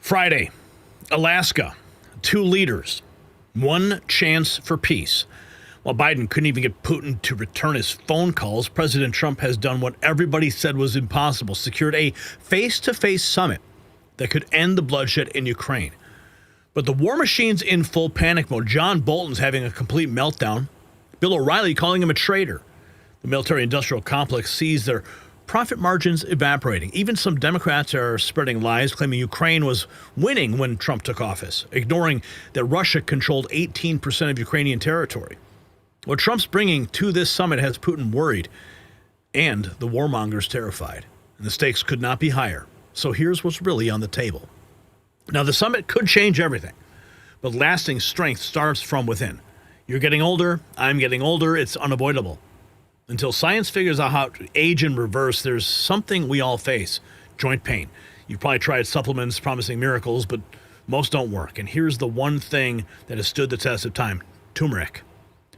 Friday, Alaska, 2 leaders, 1 chance for peace. While Biden couldn't even get Putin to return his phone calls, President Trump has done what everybody said was impossible, secured a face-to-face summit that could end the bloodshed in Ukraine. But the war machine's in full panic mode. John Bolton's having a complete meltdown. Bill O'Reilly calling him a traitor. The military-industrial complex sees their profit margins evaporating. Even some Democrats are spreading lies, claiming Ukraine was winning when Trump took office, ignoring that Russia controlled 18% of Ukrainian territory. What Trump's bringing to this summit has Putin worried and the warmongers terrified. And the stakes could not be higher. So here's what's really on the table. Now, the summit could change everything, but lasting strength starts from within. You're getting older. I'm getting older. It's unavoidable. Until science figures out how to age in reverse, there's something we all face: joint pain. You've probably tried supplements promising miracles, but most don't work. And here's the one thing that has stood the test of time: turmeric.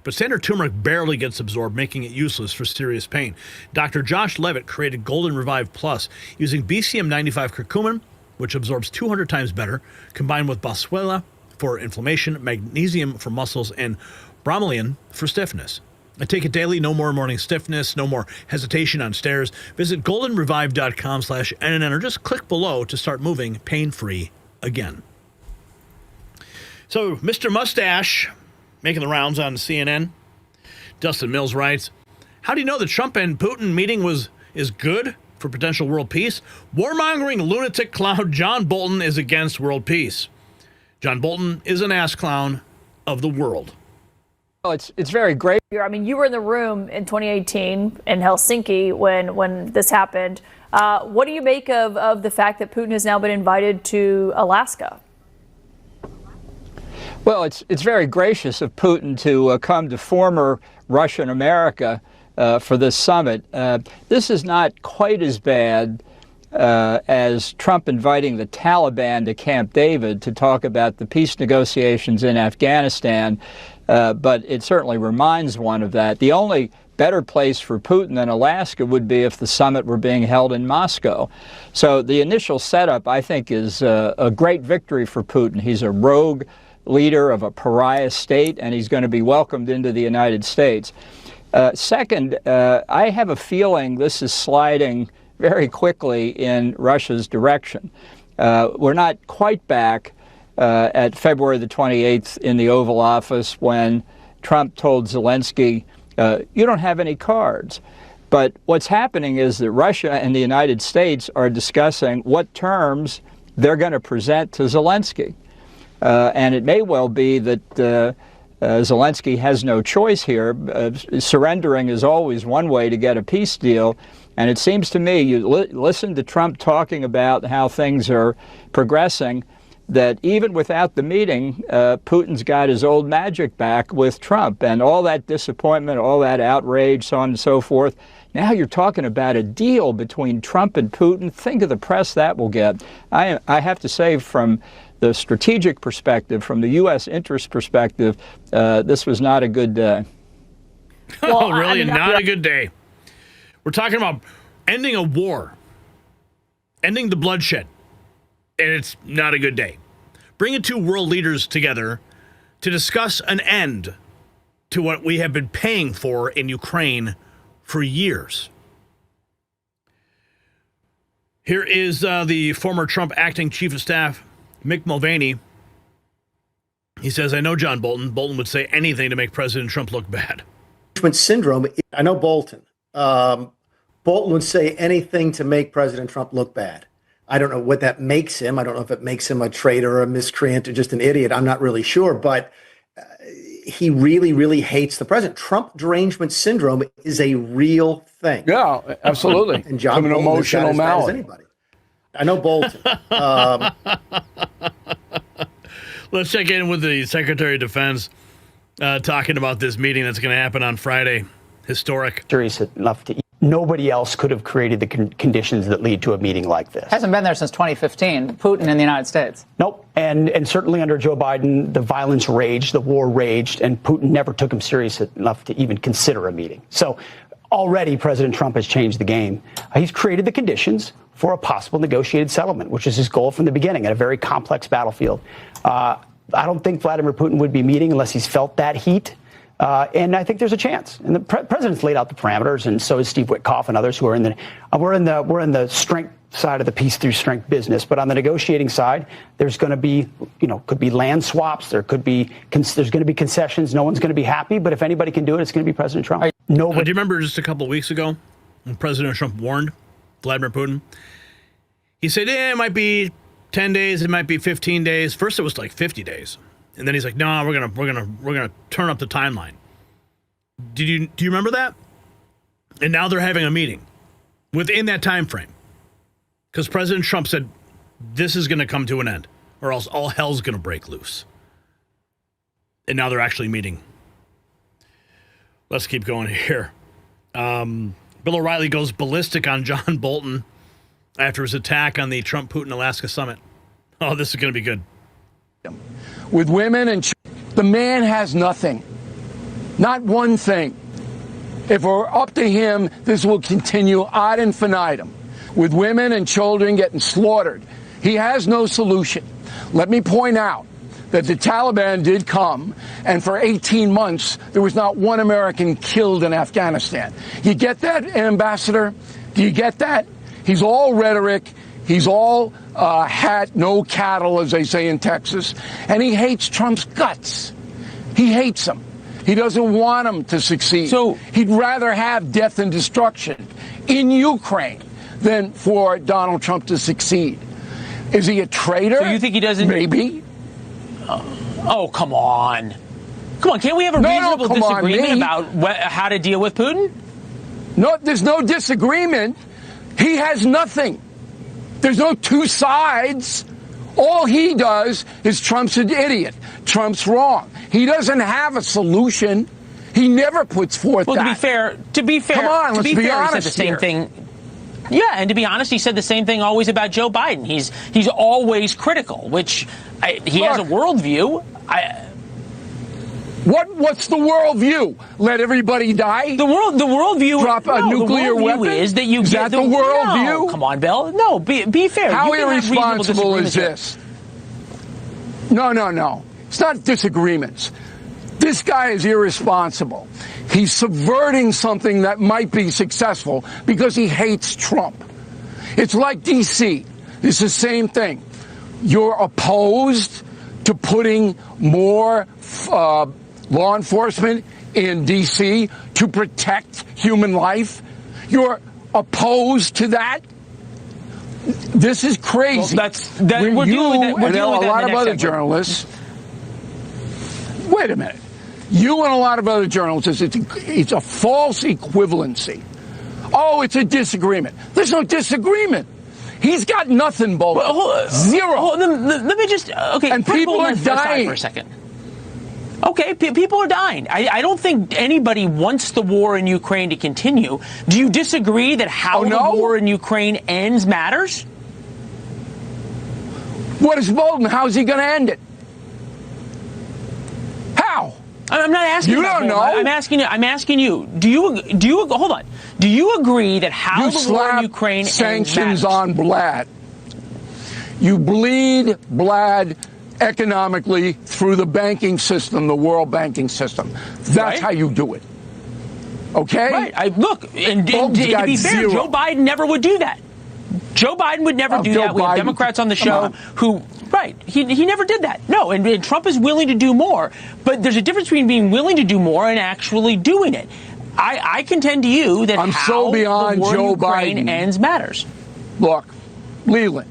But standard turmeric barely gets absorbed, making it useless for serious pain. Dr. Josh Levitt created Golden Revive Plus using BCM 95 curcumin, which absorbs 200 times better, combined with boswellia for inflammation, magnesium for muscles, and bromelain for stiffness. I take it daily. No more morning stiffness, no more hesitation on stairs. Visit goldenrevive.com/NNN or just click below to start moving pain-free again. So, Mr. Mustache making the rounds on CNN. Dustin Mills writes, how do you know the Trump and Putin meeting is good for potential world peace? Warmongering lunatic clown John Bolton is against world peace. John Bolton is an ass clown of the world. Well, it's very great. I mean, you were in the room in 2018 in Helsinki when this happened. What do you make of the fact that Putin has now been invited to Alaska? Well, it's very gracious of Putin to come to former Russian America for this summit. This is not quite as bad as Trump inviting the Taliban to Camp David to talk about the peace negotiations in Afghanistan, but it certainly reminds one of that. The only better place for Putin than Alaska would be if the summit were being held in Moscow. So the initial setup, I think, is a great victory for Putin. He's a rogue leader of a pariah state, and he's going to be welcomed into the United States. Second, I have a feeling this is sliding very quickly in Russia's direction. We're not quite back at February the 28th in the Oval Office when Trump told Zelensky, you don't have any cards. But what's happening is that Russia and the United States are discussing what terms they're going to present to Zelensky. And it may well be that Zelensky has no choice here. Surrendering is always one way to get a peace deal. And it seems to me, you listen to Trump talking about how things are progressing, that even without the meeting, Putin's got his old magic back with Trump. And all that disappointment, all that outrage, so on and so forth. Now you're talking about a deal between Trump and Putin. Think of the press that will get. I have to say, from the strategic perspective, from the U.S. interest perspective, this was not a good day. Well, really, not a good day. We're talking about ending a war, ending the bloodshed, and it's not a good day. Bringing 2 world leaders together to discuss an end to what we have been paying for in Ukraine for years. Here is the former Trump acting chief of staff, Mick Mulvaney. He says, I know John Bolton. Bolton would say anything to make President Trump look bad. Syndrome. I know Bolton. Bolton would say anything to make President Trump look bad. I don't know what that makes him. I don't know if it makes him a traitor or a miscreant or just an idiot. I'm not really sure. But he really, really hates the president. Trump derangement syndrome is a real thing. Yeah, absolutely. And John Bolton emotional is as anybody. I know Bolton. Let's check in with the Secretary of Defense talking about this meeting that's going to happen on Friday. Historic. Nobody else could have created the conditions that lead to a meeting like this. Hasn't been there since 2015. Putin in the United States. Nope. And certainly under Joe Biden, the violence raged, the war raged, and Putin never took him serious enough to even consider a meeting. So already President Trump has changed the game. He's created the conditions for a possible negotiated settlement, which is his goal from the beginning at a very complex battlefield. I don't think Vladimir Putin would be meeting unless he's felt that heat. And I think there's a chance. And the president's laid out the parameters, and so is Steve Witkoff and others who are in the. We're in the strength side of the peace through strength business, but on the negotiating side, there's going to be, could be land swaps. There's going to be concessions. No one's going to be happy, but if anybody can do it, it's going to be President Trump. Nobody. Do you remember just a couple of weeks ago when President Trump warned Vladimir Putin? He said, it might be 10 days, it might be 15 days. First, it was like 50 days. And then he's like, no, we're gonna turn up the timeline. Do you remember that? And now they're having a meeting within that time frame. Because President Trump said this is going to come to an end, or else all hell's going to break loose. And now they're actually meeting. Let's keep going here. Bill O'Reilly goes ballistic on John Bolton after his attack on the Trump-Putin Alaska summit. Oh, this is going to be good. With women and the man has nothing. Not one thing. If it were up to him, this will continue ad infinitum. With women and children getting slaughtered, he has no solution. Let me point out that the Taliban did come, and for 18 months, there was not one American killed in Afghanistan. You get that, Ambassador? Do you get that? He's all rhetoric. He's all hat, no cattle, as they say in Texas. And he hates Trump's guts. He hates him. He doesn't want him to succeed. So he'd rather have death and destruction in Ukraine than for Donald Trump to succeed. Is he a traitor? So you think he doesn't? Maybe. Oh, come on. Come on, can't we have a reasonable disagreement about how to deal with Putin? No, there's no disagreement. He has nothing. There's no two sides. All he does is Trump's an idiot. Trump's wrong. He doesn't have a solution. He never puts forth well, that. To be fair, come on, let's be honest he said the same here. thing. Yeah, and to be honest, he said the same thing always about Joe Biden. He's always critical, which he has a worldview. What's the worldview? Let everybody die? The worldview. Drop a nuclear weapon? Is that you is get that the worldview? No, come on, Bill. No, be fair. How irresponsible is this? No. It's not disagreements. This guy is irresponsible. He's subverting something that might be successful because he hates Trump. It's like D.C. It's the same thing. You're opposed to putting more law enforcement in D.C. to protect human life. You're opposed to that. This is crazy. Well, we're dealing with that. And a lot of other journalists. Wait a minute. You and a lot of other journalists, it's a false equivalency. Oh, it's a disagreement. There's no disagreement. He's got nothing, Bolton. Well, zero. Let me just okay. And people are dying for a second. Okay, people are dying. I don't think anybody wants the war in Ukraine to continue. Do you disagree that how the war in Ukraine ends matters? What is Bolton? How's he going to end it? How? I'm not asking you. Don't know. I'm asking you. Do you hold on? Do you agree that how the war in Ukraine sanctions ends matters? on Vlad? You bleed Vlad economically through the banking system, the world banking system. That's how you do it. Okay? Right. Look, and to be fair, zero. Joe Biden never would do that. Joe Biden would never do that. We have Democrats on the show who, he never did that. No, and Trump is willing to do more. But there's a difference between being willing to do more and actually doing it. I contend to you that how the war in Ukraine ends matters. Look, Leland,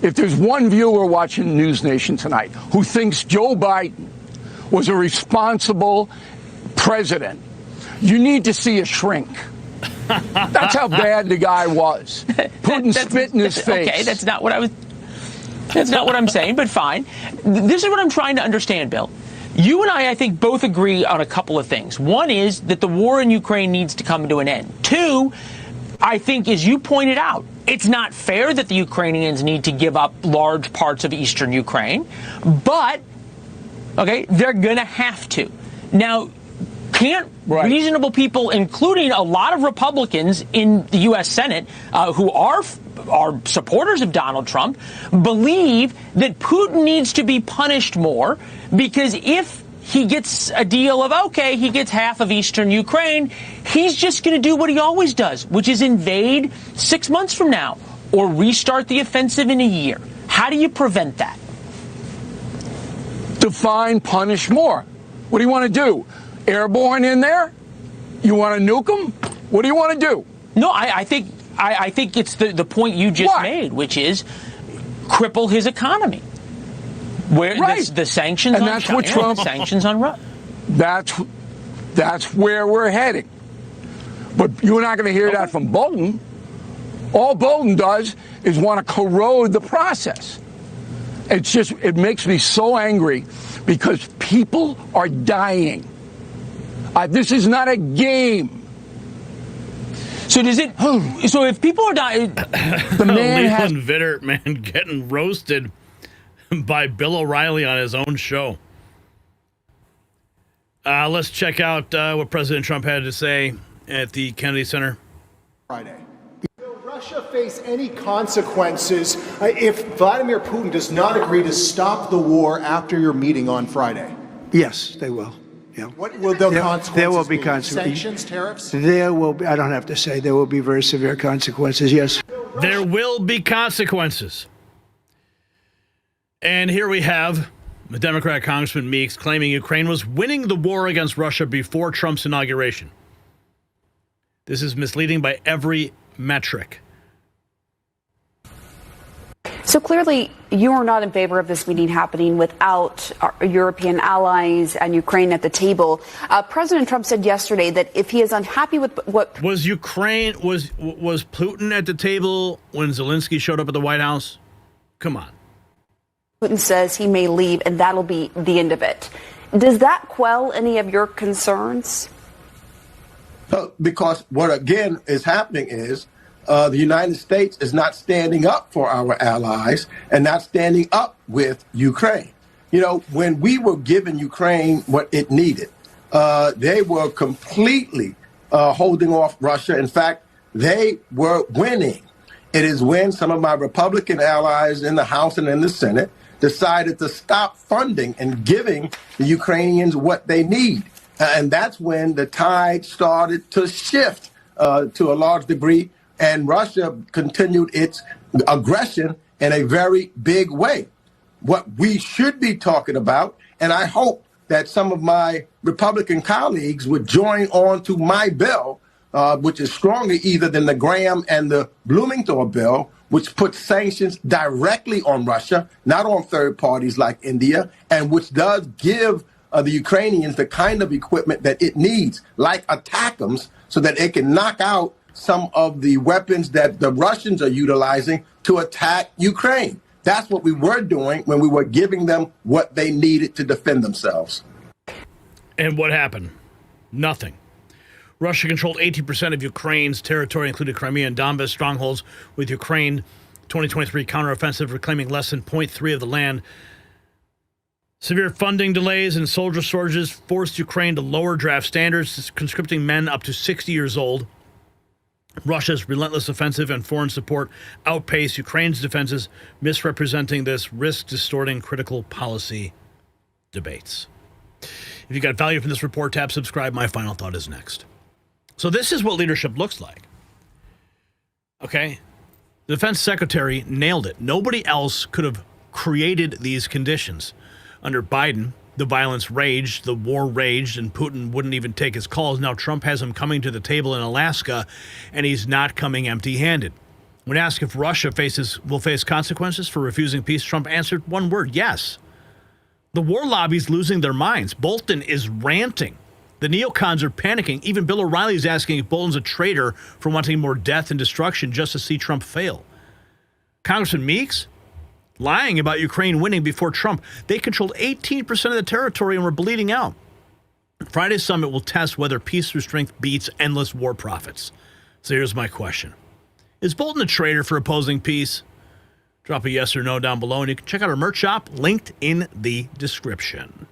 if there's one viewer watching News Nation tonight who thinks Joe Biden was a responsible president, you need to see a shrink. That's how bad the guy was. Putin spit in his face. Okay, that's not what I'm saying, but fine. This is what I'm trying to understand, Bill. You and I think, both agree on a couple of things. One is that the war in Ukraine needs to come to an end. Two, I think, as you pointed out, it's not fair that the Ukrainians need to give up large parts of eastern Ukraine, but, they're going to have to. Now, Can't reasonable people, including a lot of Republicans in the U.S. Senate, who are supporters of Donald Trump, believe that Putin needs to be punished more? Because if he gets a deal of, okay, he gets half of eastern Ukraine, he's just going to do what he always does, which is invade 6 months from now or restart the offensive in a year. How do you prevent that? Define punish more. What do you want to do? Airborne in there? You want to nuke them? What do you want to do? No, I think it's the point you just made, which is cripple his economy. Where the sanctions and on that's China, what Trump, sanctions on Russia. That's where we're heading. But you're not going to hear that from Bolton. All Bolton does is want to corrode the process. It makes me so angry because people are dying. This is not a game. So does it? So if people are dying, the man has Leland Vittert, man, getting roasted by Bill O'Reilly on his own show. Let's check out what President Trump had to say at the Kennedy Center Friday. Will Russia face any consequences if Vladimir Putin does not agree to stop the war after your meeting on Friday? Yes, they will. Yeah. What will the consequences There will be be? consequences. Sanctions, tariffs? There will be, I don't have to say, there will be very severe consequences, yes. There will be consequences. And here we have the Democrat Congressman Meeks claiming Ukraine was winning the war against Russia before Trump's inauguration. This is misleading by every metric. So clearly, you are not in favor of this meeting happening without our European allies and Ukraine at the table. President Trump said yesterday that if he is unhappy with what was Putin at the table when Zelensky showed up at the White House? Come on. Putin says he may leave, and that'll be the end of it. Does that quell any of your concerns? Because what again is happening is the United States is not standing up for our allies and not standing up with Ukraine. You know, when we were giving Ukraine what it needed, they were completely holding off Russia. In fact, they were winning. It is when some of my Republican allies in the House and in the Senate decided to stop funding and giving the Ukrainians what they need. And that's when the tide started to shift to a large degree, and Russia continued its aggression in a very big way. What we should be talking about, and I hope that some of my Republican colleagues would join on to my bill, which is stronger either than the Graham and the Blumenthal bill, which puts sanctions directly on Russia, not on third parties like India, and which does give the Ukrainians the kind of equipment that it needs, like ATACMS, so that it can knock out some of the weapons that the Russians are utilizing to attack Ukraine. That's what we were doing when we were giving them what they needed to defend themselves. And what happened? Nothing. Russia controlled 18% of Ukraine's territory, including Crimea and Donbas strongholds, with Ukraine 2023 counteroffensive reclaiming less than 0.3 of the land. Severe funding delays and soldier shortages forced Ukraine to lower draft standards, conscripting men up to 60 years old. Russia's relentless offensive and foreign support outpaced Ukraine's defenses, misrepresenting this, risk distorting critical policy debates. If you got value from this report, tap subscribe. My final thought is next. So this is what leadership looks like. Okay? The defense secretary nailed it. Nobody else could have created these conditions. Under Biden, the violence raged, the war raged, and Putin wouldn't even take his calls. Now Trump has him coming to the table in Alaska, and he's not coming empty-handed. When asked if Russia will face consequences for refusing peace, Trump answered one word: yes. The war lobby's losing their minds. Bolton is ranting. The neocons are panicking. Even Bill O'Reilly is asking if Bolton's a traitor for wanting more death and destruction just to see Trump fail. Congressman Meeks lying about Ukraine winning before Trump. They controlled 18% of the territory and were bleeding out. Friday's summit will test whether peace through strength beats endless war profits. So here's my question. Is Bolton a traitor for opposing peace? Drop a yes or no down below, and you can check out our merch shop linked in the description.